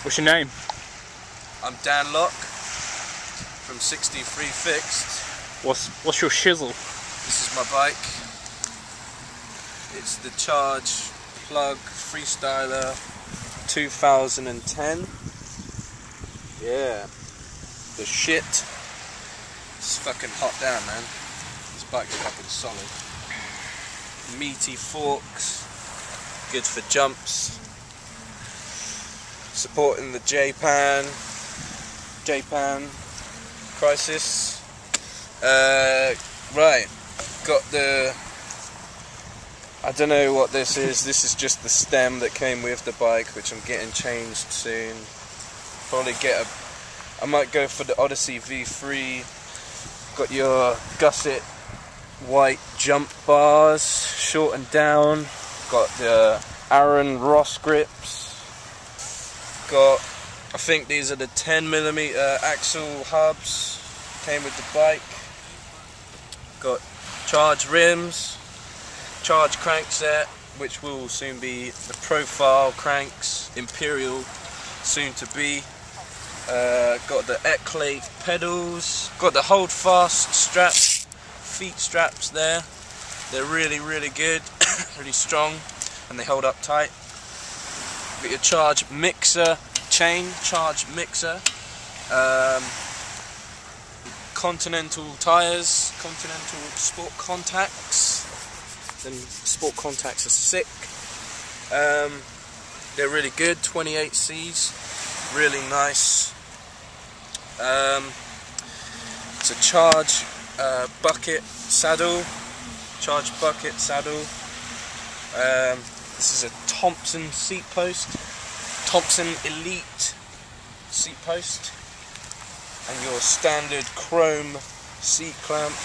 What's your name? I'm Dan Locke from 63 Fixed. What's your shizzle? This is my bike. It's the Charge Plug Freestyler 2010. Yeah, the shit. It's fucking hot down, man. This bike's fucking solid. Meaty forks, good for jumps. Supporting the Japan crisis. Right, got the, I don't know what this is. This is just the stem that came with the bike, which I'm getting changed soon. Probably I might go for the Odyssey V3. Got your gusset white jump bars, shortened down. Got the Aaron Ross grips. Got, I think these are the 10mm axle hubs, came with the bike. Got Charge rims, Charge crankset, which will soon be the profile cranks, Imperial, soon to be. Got the Eclate pedals, got the hold fast straps, feet straps there. They're really good, really strong, and they hold up tight. Got your Charge mixer chain, Charge mixer, Continental tyres, Continental sport contacts. Them sport contacts are sick. They're really good, 28Cs, really nice. It's a Charge bucket saddle, Charge bucket saddle. This is a Thompson seat post, Thompson Elite seat post, and your standard chrome seat clamp. A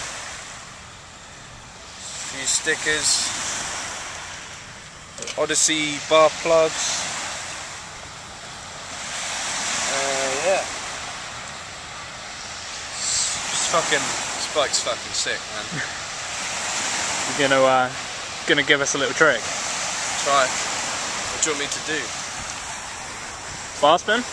few stickers, Odyssey bar plugs. Yeah, this bike's fucking sick, man. You're gonna give us a little trick? Try. What do you want me to do? Bar spin?